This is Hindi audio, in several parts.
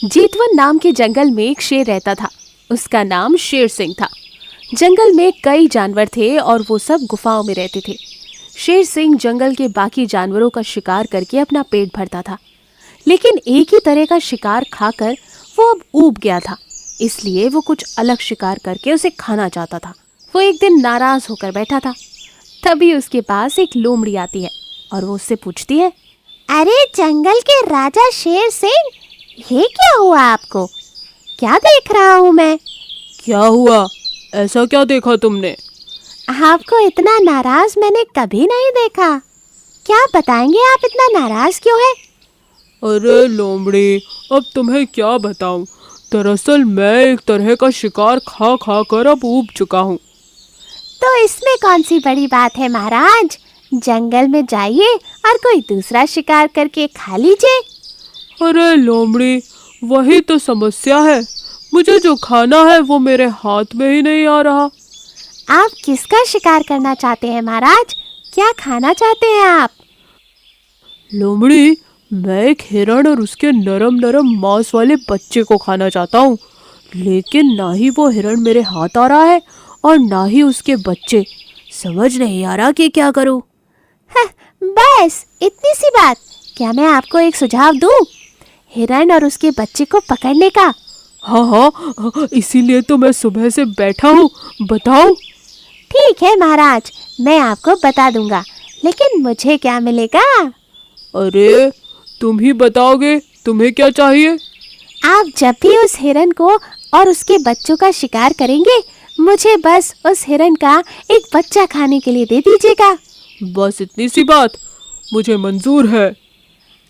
जेतवन नाम के जंगल में एक शेर रहता था। उसका नाम शेर सिंह था। जंगल में कई जानवर थे और वो सब गुफाओं में रहते थे। शेर सिंह जंगल के बाकी जानवरों का शिकार करके अपना पेट भरता था, लेकिन एक ही तरह का शिकार खाकर वो अब ऊब गया था। इसलिए वो कुछ अलग शिकार करके उसे खाना चाहता था। वो एक दिन नाराज होकर बैठा था। तभी उसके पास एक लोमड़ी आती है और वो उससे पूछती है, अरे जंगल के राजा शेर सिंह, ये क्या हुआ आपको? क्या देख रहा हूँ मैं? क्या हुआ? ऐसा क्या देखा तुमने? आपको इतना नाराज मैंने कभी नहीं देखा। क्या बताएंगे, आप इतना नाराज क्यों है? अरे लोमड़ी, अब तुम्हें क्या बताऊं? दरअसल मैं एक तरह का शिकार खा खा कर अब ऊब चुका हूँ। तो इसमें कौन सी बड़ी बात है महाराज? जंगल में जाइए और कोई दूसरा शिकार करके खा लीजिए। अरे लोमड़ी, वही तो समस्या है। मुझे जो खाना है वो मेरे हाथ में ही नहीं आ रहा। आप किसका शिकार करना चाहते हैं महाराज? क्या खाना चाहते हैं आप? लोमड़ी, मैं एक हिरण और उसके नरम नरम मांस वाले बच्चे को खाना चाहता हूँ, लेकिन ना ही वो हिरण मेरे हाथ आ रहा है और ना ही उसके बच्चे। समझ नहीं आ रहा कि क्या करूँ। बस इतनी सी बात? क्या मैं आपको एक सुझाव दूं? हिरण और उसके बच्चे को पकड़ने का। हाँ हाँ, इसीलिए तो मैं सुबह से बैठा हूँ। बताओ। ठीक है महाराज, मैं आपको बता दूंगा, लेकिन मुझे क्या मिलेगा? अरे तुम ही बताओगे, तुम्हें क्या चाहिए? आप जब भी उस हिरण को और उसके बच्चों का शिकार करेंगे, मुझे बस उस हिरण का एक बच्चा खाने के लिए दे दीजिएगा। बस इतनी सी बात? मुझे मंजूर है।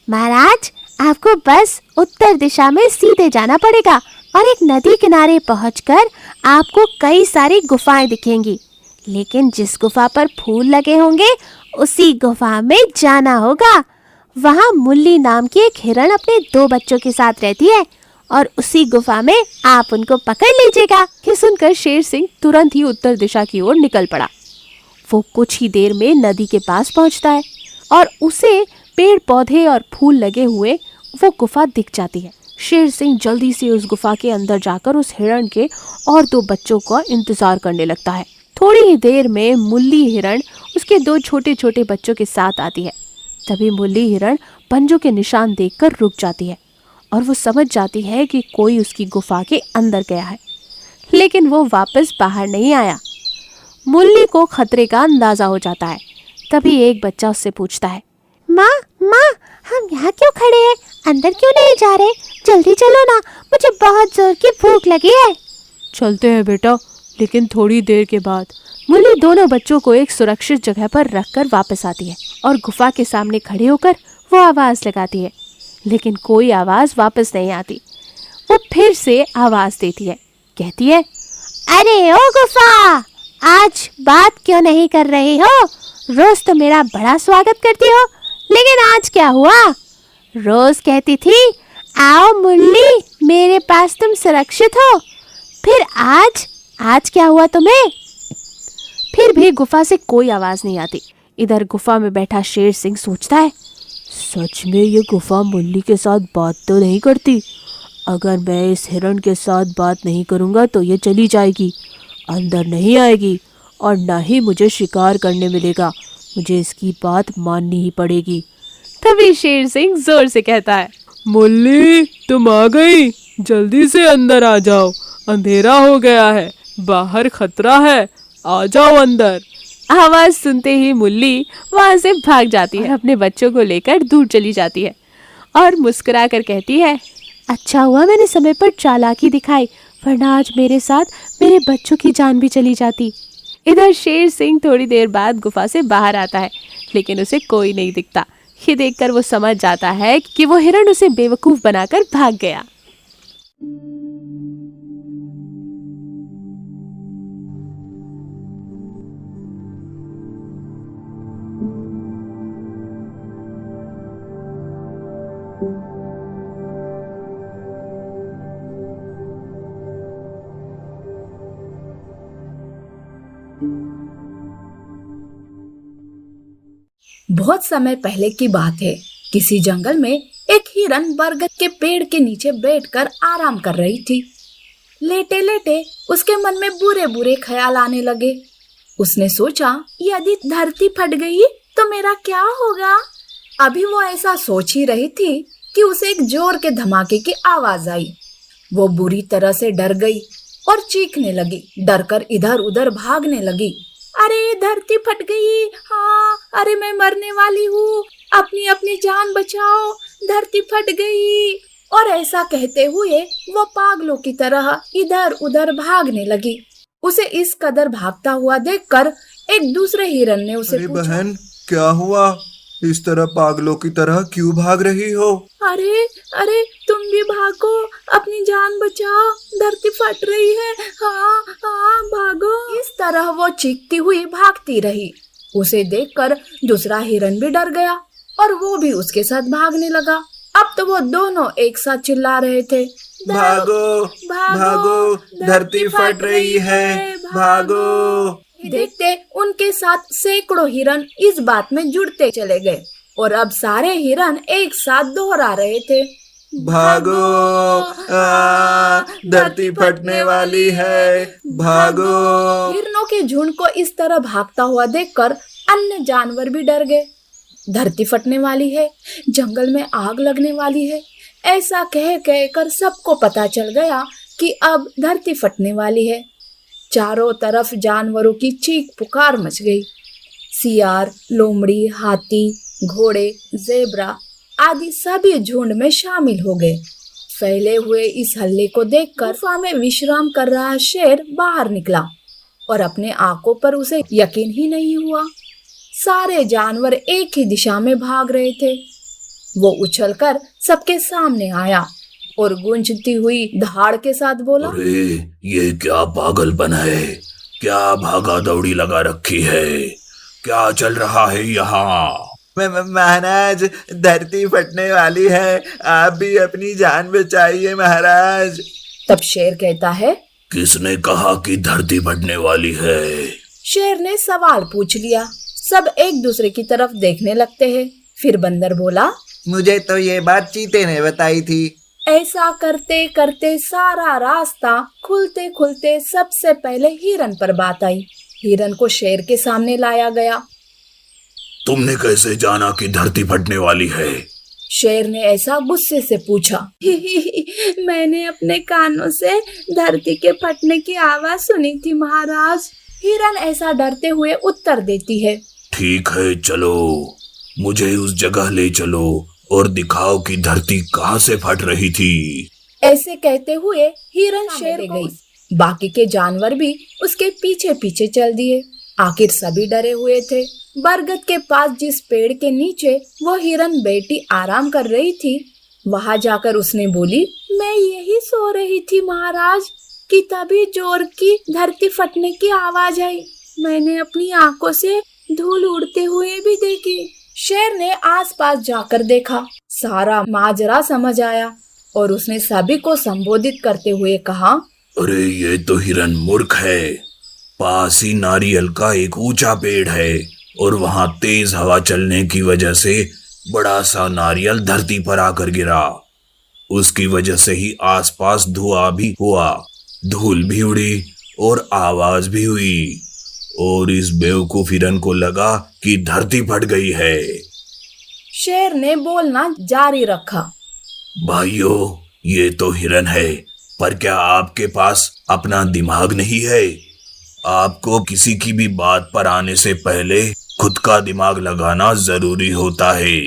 महाराज, आपको बस उत्तर दिशा में सीधे जाना पड़ेगा और एक नदी किनारे पहुंचकर आपको कई सारी गुफाएं दिखेंगी, लेकिन जिस गुफा पर फूल लगे होंगे उसी गुफा में जाना होगा। वहां मुल्ली नाम की एक हिरण अपने 2 बच्चों के साथ रहती है और उसी गुफा में आप उनको पकड़ लीजिएगा। ये सुनकर शेर सिंह तुरंत ही उत्तर दिशा की ओर निकल पड़ा। वो कुछ ही देर में नदी के पास पहुंचता है और उसे पेड़ पौधे और फूल लगे हुए वो गुफा दिख जाती है। शेर सिंह जल्दी से उस गुफा के अंदर जाकर उस हिरण के और 2 बच्चों का इंतजार करने लगता है। थोड़ी ही देर में मुल्ली हिरण उसके 2 छोटे छोटे बच्चों के साथ आती है। तभी मुल्ली हिरण पंजों के निशान देखकर रुक जाती है और वो समझ जाती है कि कोई उसकी गुफा के अंदर गया है, लेकिन वो वापस बाहर नहीं आया। मुल्ली को खतरे का अंदाजा हो जाता है। तभी एक बच्चा उससे पूछता है, माँ माँ, हम यहाँ क्यों खड़े हैं? अंदर क्यों नहीं जा रहे? जल्दी चलो ना, मुझे बहुत जोर की भूख लगी है। चलते हैं बेटा, लेकिन थोड़ी देर के बाद। मुल्ली दोनों बच्चों को एक सुरक्षित जगह पर रखकर वापस आती है और गुफा के सामने खड़े होकर वो आवाज लगाती है, लेकिन कोई आवाज वापस नहीं आती। वो फिर से आवाज देती है, कहती है, अरे ओ गुफा, आज बात क्यों नहीं कर रही हो? रोज तो मेरा बड़ा स्वागत करती हो, लेकिन आज क्या हुआ? रोज कहती थी, आओ मुल्ली, मेरे पास तुम सुरक्षित हो। फिर आज क्या हुआ तुम्हें? फिर भी गुफा से कोई आवाज नहीं आती। इधर गुफा में बैठा शेर सिंह सोचता है, सच में ये गुफा मुल्ली के साथ बात तो नहीं करती। अगर मैं इस हिरण के साथ बात नहीं करूँगा तो ये चली जाएगी, अंदर नहीं आएगी और ना ही मुझे शिकार करने मिलेगा। मुझे इसकी बात माननी ही पड़ेगी। तभी शेर सिंह जोर से कहता है, मुल्ली तुम आ गई, जल्दी से अंदर आ जाओ, अंधेरा हो गया है, बाहर खतरा है, आ जाओ अंदर। आवाज सुनते ही मुल्ली वहां से भाग जाती है, अपने बच्चों को लेकर दूर चली जाती है और मुस्कुरा कर कहती है, अच्छा हुआ मैंने समय पर चालाकी दिखाई, वरना आज मेरे साथ मेरे बच्चों की जान भी चली जाती। इधर शेर सिंह थोड़ी देर बाद गुफा से बाहर आता है, लेकिन उसे कोई नहीं दिखता। ये देखकर वो समझ जाता है कि वो हिरण उसे बेवकूफ बनाकर भाग गया। बहुत समय पहले की बात है। किसी जंगल में एक हिरन बरगद के पेड़ के नीचे बैठकर आराम कर रही थी। लेटे लेटे उसके मन में बुरे बुरे ख्याल आने लगे। उसने सोचा, यदि धरती फट गई तो मेरा क्या होगा। अभी वो ऐसा सोच ही रही थी कि उसे एक जोर के धमाके की आवाज आई। वो बुरी तरह से डर गई और चीखने लगी। डरकर इधर उधर भागने लगी। अरे धरती फट गई, हाँ, अरे मैं मरने वाली हूँ, अपनी अपनी जान बचाओ, धरती फट गई। और ऐसा कहते हुए वो पागलों की तरह इधर उधर भागने लगी। उसे इस कदर भागता हुआ देखकर एक दूसरे हिरन ने उसे अरे पूछा, बहन, क्या हुआ? इस तरह पागलों की तरह क्यों भाग रही हो? अरे अरे तुम भी भागो, अपनी जान बचाओ, धरती फट रही है, हाँ हाँ भागो। इस तरह वो चीखती हुई भागती रही। उसे देखकर दूसरा हिरन भी डर गया और वो भी उसके साथ भागने लगा। अब तो वो दोनों एक साथ चिल्ला रहे थे, भागो भागो, धरती फट रही है, भागो। देखते उनके साथ सैकड़ों हिरन इस बात में जुड़ते चले गए और अब सारे हिरन एक साथ दोहरा रहे थे, भागो, धरती फटने वाली है, भागो। हिरनों के झुंड को इस तरह भागता हुआ देखकर अन्य जानवर भी डर गए। धरती फटने वाली है, जंगल में आग लगने वाली है, ऐसा कह कर सबको पता चल गया कि अब धरती फटने वाली है। चारों तरफ जानवरों की चीख पुकार मच गई। सियार, लोमड़ी, हाथी, घोड़े, जेब्रा आदि सभी झुंड में शामिल हो गए। फैले हुए इस हल्ले को देखकर गुफा में विश्राम कर रहा शेर बाहर निकला और अपने आंखों पर उसे यकीन ही नहीं हुआ। सारे जानवर एक ही दिशा में भाग रहे थे। वो उछलकर सबके सामने आया और गूंजती हुई दहाड़ के साथ बोला, अरे ये क्या पागलपन है? क्या भागा दौड़ी लगा रखी है? क्या चल रहा है यहाँ? महाराज, धरती फटने वाली है, आप भी अपनी जान बचाइए महाराज। तब शेर कहता है, किसने कहा कि धरती फटने वाली है? शेर ने सवाल पूछ लिया। सब एक दूसरे की तरफ देखने लगते हैं। फिर बंदर बोला, मुझे तो ये बात चीते ने बताई थी। ऐसा करते करते सारा रास्ता खुलते खुलते सबसे पहले हिरन पर बात आई। हिरन को शेर के सामने लाया गया। तुमने कैसे जाना कि धरती फटने वाली है? शेर ने ऐसा गुस्से से पूछा। मैंने अपने कानों से धरती के फटने की आवाज सुनी थी महाराज। हिरन ऐसा डरते हुए उत्तर देती है। ठीक है, चलो मुझे उस जगह ले चलो और दिखाओ कि धरती कहाँ से फट रही थी। ऐसे कहते हुए हिरन शेर को गई। बाकी के जानवर भी उसके पीछे पीछे चल दिए। आखिर सभी डरे हुए थे। बरगद के पास जिस पेड़ के नीचे वो हिरन बेटी आराम कर रही थी, वहां जाकर उसने बोली, मैं यही सो रही थी महाराज कि तभी जोर की धरती फटने की आवाज आई। मैंने अपनी आंखों से धूल उड़ते हुए भी देखी। शेर ने आसपास जाकर देखा। सारा माजरा समझ आया और उसने सभी को संबोधित करते हुए कहा, अरे ये तो हिरन मूर्ख है। पास ही नारियल का एक ऊंचा पेड़ है और वहां तेज हवा चलने की वजह से बड़ा सा नारियल धरती पर आकर गिरा। उसकी वजह से ही आसपास धुआं भी हुआ, धूल भी उड़ी और आवाज भी हुई और इस बेवकूफ हिरन को लगा कि धरती फट गई है। शेर ने बोलना जारी रखा, भाइयों, ये तो हिरन है, पर क्या आपके पास अपना दिमाग नहीं है? आपको किसी की भी बात पर आने से पहले खुद का दिमाग लगाना जरूरी होता है।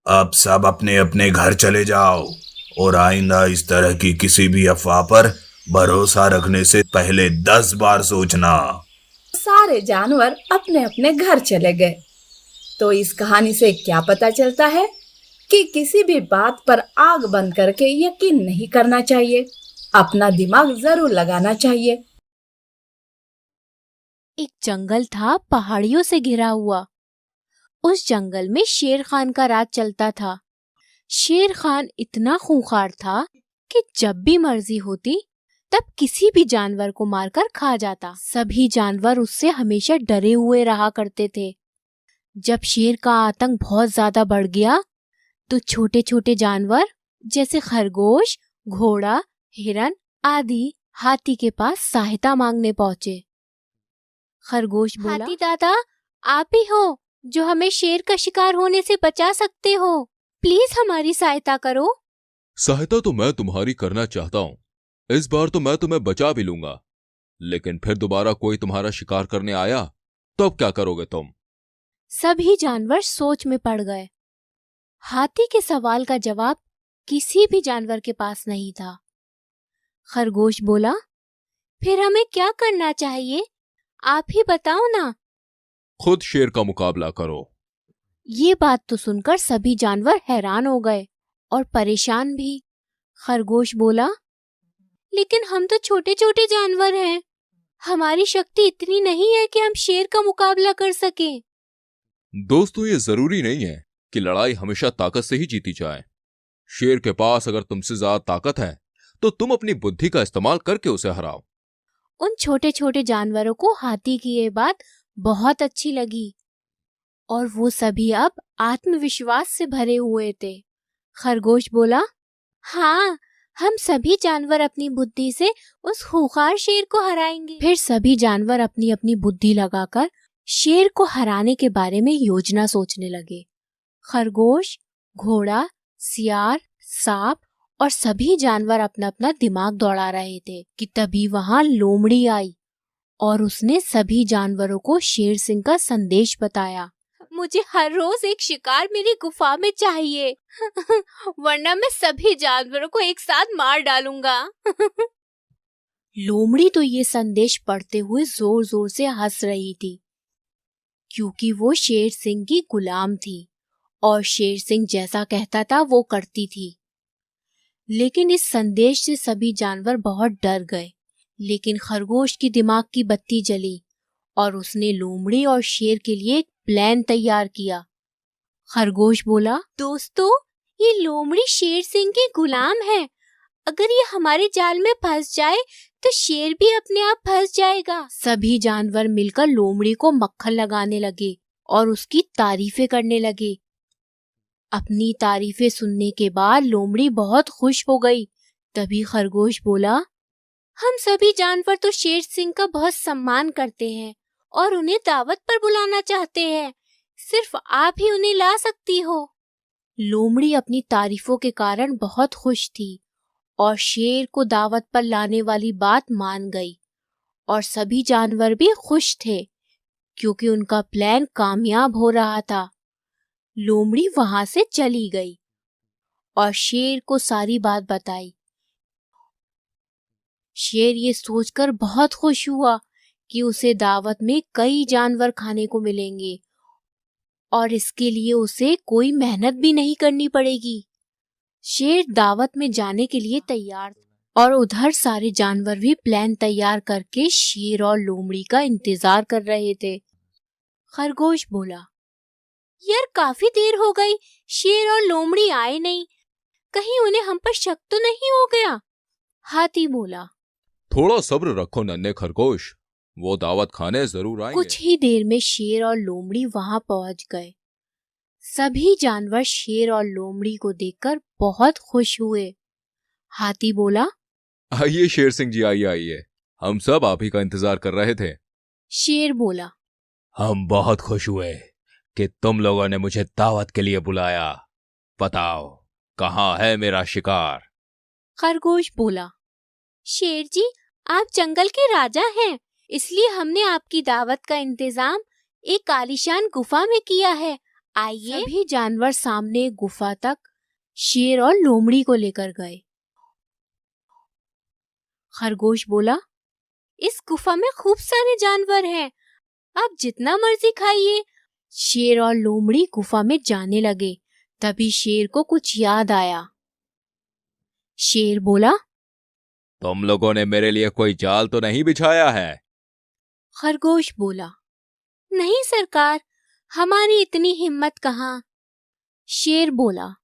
अब सब अपने अपने घर चले जाओ और आइंदा इस तरह की किसी भी अफवाह पर भरोसा रखने से पहले 10 बार सोचना। सारे जानवर अपने अपने घर चले गए। तो इस कहानी से क्या पता चलता है कि किसी भी बात पर आग बंद करके यकीन नहीं करना चाहिए। अपना दिमाग जरूर लगाना चाहिए। एक जंगल था पहाड़ियों से घिरा हुआ। उस जंगल में शेर खान का राज चलता था। शेर खान इतना खूंखार था कि जब भी मर्जी होती तब किसी भी जानवर को मारकर खा जाता। सभी जानवर उससे हमेशा डरे हुए रहा करते थे। जब शेर का आतंक बहुत ज्यादा बढ़ गया तो छोटे छोटे जानवर जैसे खरगोश, घोड़ा, हिरन आदि हाथी के पास सहायता मांगने पहुंचे। खरगोश बोला, हाथी दादा, आप ही हो जो हमें शेर का शिकार होने से बचा सकते हो। प्लीज हमारी सहायता करो। सहायता तो मैं तुम्हारी करना चाहता हूँ। इस बार तो मैं तुम्हें बचा भी लूंगा, लेकिन फिर दोबारा कोई तुम्हारा शिकार करने आया तो अब क्या करोगे तुम? सभी जानवर सोच में पड़ गए। हाथी के सवाल का जवाब किसी भी जानवर के पास नहीं था। खरगोश बोला, फिर हमें क्या करना चाहिए? आप ही बताओ ना। खुद शेर का मुकाबला करो। ये बात तो सुनकर सभी जानवर हैरान हो गए और परेशान भी। खरगोश बोला, लेकिन हम तो छोटे छोटे जानवर हैं। हमारी शक्ति इतनी नहीं है कि हम शेर का मुकाबला कर सकें। दोस्तों, ये जरूरी नहीं है कि लड़ाई हमेशा ताकत से ही जीती जाए। शेर के पास अगर तुमसे ज्यादा ताकत है तो तुम अपनी बुद्धि का इस्तेमाल करके उसे हराओ। उन छोटे छोटे जानवरों को हाथी की ये बात बहुत अच्छी लगी और वो सभी अब आत्मविश्वास से भरे हुए थे। खरगोश बोला, हाँ, हम सभी जानवर अपनी बुद्धि से उस खूंखार शेर को हराएंगे। फिर सभी जानवर अपनी अपनी बुद्धि लगाकर शेर को हराने के बारे में योजना सोचने लगे। खरगोश, घोड़ा, सियार, सांप और सभी जानवर अपना अपना दिमाग दौड़ा रहे थे कि तभी वहां लोमड़ी आई और उसने सभी जानवरों को शेर सिंह का संदेश बताया। मुझे हर रोज एक शिकार मेरी गुफा में चाहिए वरना मैं सभी जानवरों को एक साथ मार डालूंगा। लोमड़ी तो ये संदेश पढ़ते हुए जोर जोर से हंस रही थी, क्योंकि वो शेर सिंह की गुलाम थी और शेर सिंह जैसा कहता था वो करती थी। लेकिन इस संदेश से सभी जानवर बहुत डर गए। लेकिन खरगोश की दिमाग की बत्ती जली और उसने लोमड़ी और शेर के लिए एक प्लान तैयार किया। खरगोश बोला, दोस्तों, ये लोमड़ी शेर सिंह की गुलाम है। अगर ये हमारे जाल में फंस जाए तो शेर भी अपने आप फंस जाएगा। सभी जानवर मिलकर लोमड़ी को मक्खन लगाने लगे और उसकी तारीफें करने लगे। अपनी तारीफें सुनने के बाद लोमड़ी बहुत खुश हो गई। तभी खरगोश बोला, हम सभी जानवर तो शेर सिंह का बहुत सम्मान करते हैं और उन्हें दावत पर बुलाना चाहते हैं। सिर्फ आप ही उन्हें ला सकती हो। लोमड़ी अपनी तारीफों के कारण बहुत खुश थी और शेर को दावत पर लाने वाली बात मान गई और सभी जानवर भी खुश थे क्योंकि उनका प्लान कामयाब हो रहा था। लोमड़ी वहां से चली गई और शेर को सारी बात बताई। शेर ये सोचकर बहुत खुश हुआ कि उसे दावत में कई जानवर खाने को मिलेंगे और इसके लिए उसे कोई मेहनत भी नहीं करनी पड़ेगी। शेर दावत में जाने के लिए तैयार था और उधर सारे जानवर भी प्लान तैयार करके शेर और लोमड़ी का इंतजार कर रहे थे। खरगोश बोला, यार, काफी देर हो गई, शेर और लोमड़ी आए नहीं। कहीं उन्हें हम पर शक तो नहीं हो गया? हाथी बोला, थोड़ा सब्र रखो नन्हे खरगोश, वो दावत खाने जरूर आएंगे। कुछ ही देर में शेर और लोमड़ी वहां पहुंच गए। सभी जानवर शेर और लोमड़ी को देखकर बहुत खुश हुए। हाथी बोला, आइए शेर सिंह जी, आइए आइए, हम सब आप ही का इंतजार कर रहे थे। शेर बोला, हम बहुत खुश हुए कि तुम लोगों ने मुझे दावत के लिए बुलाया। बताओ, कहाँ है मेरा शिकार? खरगोश बोला, शेर जी, आप जंगल के राजा हैं, इसलिए हमने आपकी दावत का इंतजाम एक आलीशान गुफा में किया है। आइए। सभी जानवर सामने गुफा तक शेर और लोमड़ी को लेकर गए। खरगोश बोला, इस गुफा में खूब सारे जानवर हैं, आप जितना मर्जी खाइए। शेर और लोमड़ी गुफा में जाने लगे। तभी शेर को कुछ याद आया। शेर बोला, तुम लोगों ने मेरे लिए कोई जाल तो नहीं बिछाया है? खरगोश बोला, नहीं सरकार, हमारी इतनी हिम्मत कहाँ। शेर बोला,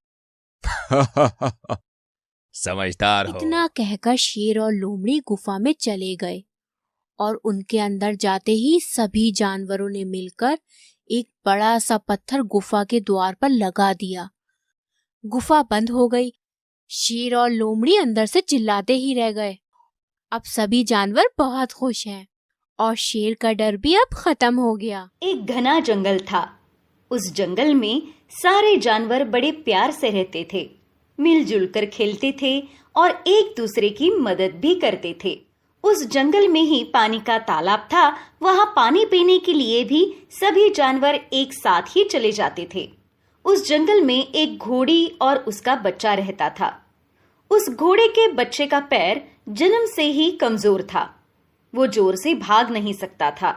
समझदार हो। इतना कहकर शेर और लोमड़ी गुफा में चले गए और उनके अंदर जाते ही सभी जानवरों ने मिलकर एक बड़ा सा पत्थर गुफा के द्वार पर लगा दिया। गुफा बंद हो गई। शेर और लोमड़ी अंदर से चिल्लाते ही रह गए। अब सभी जानवर बहुत खुश हैं और शेर का डर भी अब खत्म हो गया। एक घना जंगल था। उस जंगल में सारे जानवर बड़े प्यार से रहते थे, मिलजुल कर खेलते थे और एक दूसरे की मदद भी करते थे। उस जंगल में ही पानी का तालाब था। वहां पानी पीने के लिए भी सभी जानवर एक साथ ही चले जाते थे। उस जंगल में एक घोड़ी और उसका बच्चा रहता था। उस घोड़े के बच्चे का पैर जन्म से ही कमजोर था। वो जोर से भाग नहीं सकता था।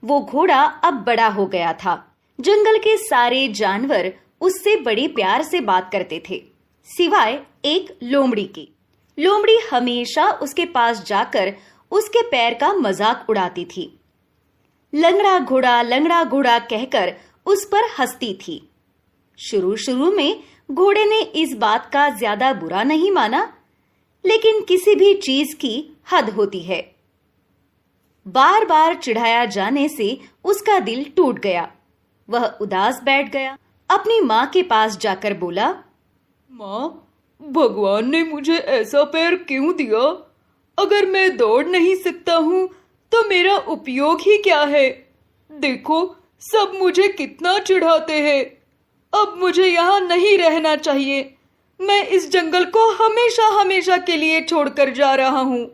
वो घोड़ा अब बड़ा हो गया था। जंगल के सारे जानवर उससे बड़े प्यार से बात करते थे, सिवाय एक लोमड़ी की। लोमड़ी हमेशा उसके पास जाकर उसके पैर का मजाक उड़ाती थी। लंगड़ा घोड़ा कहकर उस पर हंसती थी। शुरू में घोड़े ने इस बात का ज्यादा बुरा नहीं माना, लेकिन किसी भी चीज की हद होती है। बार बार चिढ़ाया जाने से उसका दिल टूट गया। वह उदास बैठ गया। अपनी माँ के पास जाकर बोला, माँ, भगवान ने मुझे ऐसा पैर क्यों दिया? अगर मैं दौड़ नहीं सकता हूँ तो मेरा उपयोग ही क्या है? देखो, सब मुझे कितना चिढ़ाते हैं। अब मुझे यहाँ नहीं रहना चाहिए। मैं इस जंगल को हमेशा हमेशा के लिए छोड़कर जा रहा हूँ।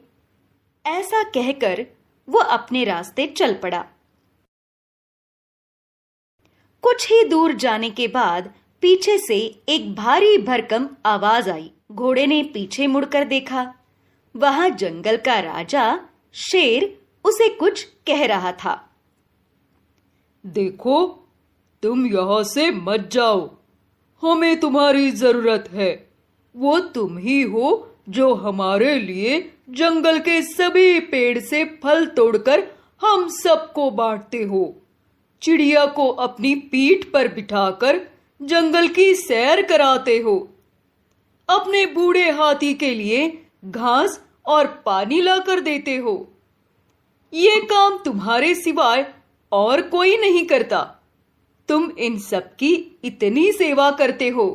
ऐसा कहकर वो अपने रास्ते चल पड़ा। कुछ ही दूर जाने के बाद पीछे से एक भारी भरकम आवाज आई। घोड़े ने पीछे मुड़कर देखा। वहां जंगल का राजा शेर उसे कुछ कह रहा था। देखो, तुम यहाँ से मत जाओ। हमें तुम्हारी जरूरत है। वो तुम ही हो जो हमारे लिए जंगल के सभी पेड़ से फल तोड़कर हम सबको बांटते हो। चिड़िया को अपनी पीठ पर बिठाकर जंगल की सैर कराते हो। अपने बूढ़े हाथी के लिए घास और पानी लाकर देते हो। ये काम तुम्हारे सिवाय और कोई नहीं करता। तुम इन सब की इतनी सेवा करते हो,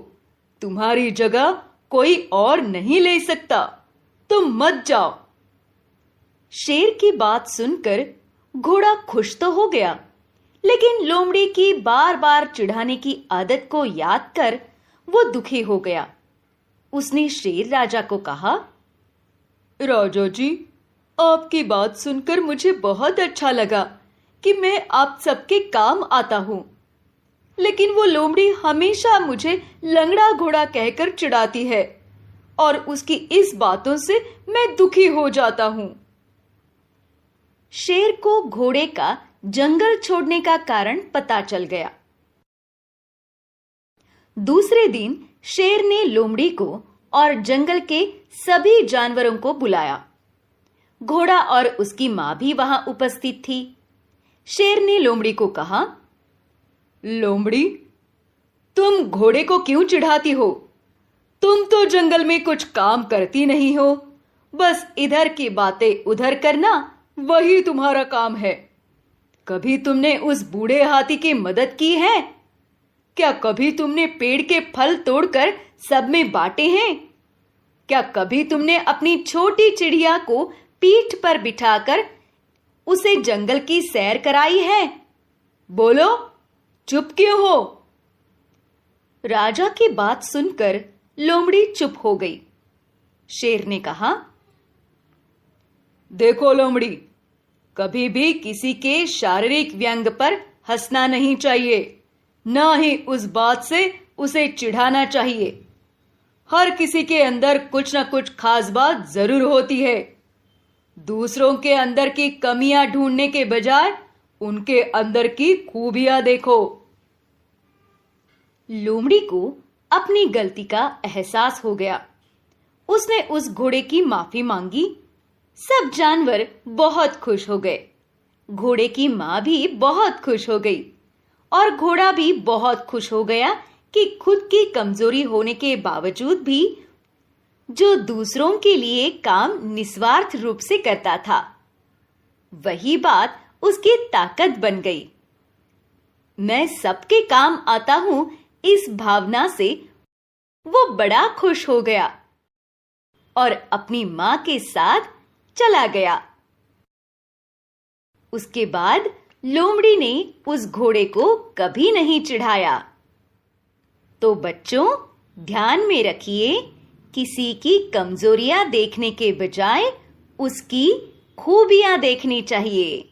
तुम्हारी जगह कोई और नहीं ले सकता। तुम मत जाओ। शेर की बात सुनकर घोड़ा खुश तो हो गया, लेकिन लोमड़ी की बार बार चिढ़ाने की आदत को याद कर वो दुखी हो गया। उसने शेर राजा को कहा, राजा जी, आपकी बात सुनकर मुझे बहुत अच्छा लगा कि मैं आप सबके काम आता हूँ, लेकिन वो लोमड़ी हमेशा मुझे लंगड़ा घोड़ा कहकर चिढ़ाती है और उसकी इस बातों से मैं दुखी हो जाता हूँ। शेर को घोड़े का जंगल छोड़ने का कारण पता चल गया। दूसरे दिन शेर ने लोमड़ी को और जंगल के सभी जानवरों को बुलाया। घोड़ा और उसकी मां भी वहां उपस्थित थी। शेर ने लोमड़ी को कहा, लोमड़ी, तुम घोड़े को क्यों चिढ़ाती हो? तुम तो जंगल में कुछ काम करती नहीं हो। बस इधर की बातें उधर करना, वही तुम्हारा काम है। कभी तुमने उस बूढ़े हाथी की मदद की है? क्या कभी तुमने पेड़ के फल तोड़कर सब में बांटे हैं? क्या कभी तुमने अपनी छोटी चिड़िया को पीठ पर बिठाकर उसे जंगल की सैर कराई है? बोलो, चुप क्यों हो? राजा की बात सुनकर लोमड़ी चुप हो गई। शेर ने कहा, देखो लोमड़ी, कभी भी किसी के शारीरिक व्यंग पर हंसना नहीं चाहिए, ना ही उस बात से उसे चिढ़ाना चाहिए। हर किसी के अंदर कुछ ना कुछ खास बात जरूर होती है। दूसरों के अंदर की कमियां ढूंढने के बजाय उनके अंदर की खूबियां देखो। लोमड़ी को अपनी गलती का एहसास हो गया। उसने उस घोड़े की माफी मांगी। सब जानवर बहुत खुश हो गए। घोड़े की मां भी बहुत खुश हो गई और घोड़ा भी बहुत खुश हो गया कि खुद की कमजोरी होने के बावजूद भी जो दूसरों के लिए काम निस्वार्थ रूप से करता था। वही बात उसकी ताकत बन गई। मैं सबके काम आता हूं, इस भावना से वो बड़ा खुश हो गया और अपनी मां के साथ चला गया। उसके बाद लोमड़ी ने उस घोड़े को कभी नहीं चिढ़ाया। तो बच्चों, ध्यान में रखिए, किसी की कमजोरियां देखने के बजाय उसकी खूबियां देखनी चाहिए।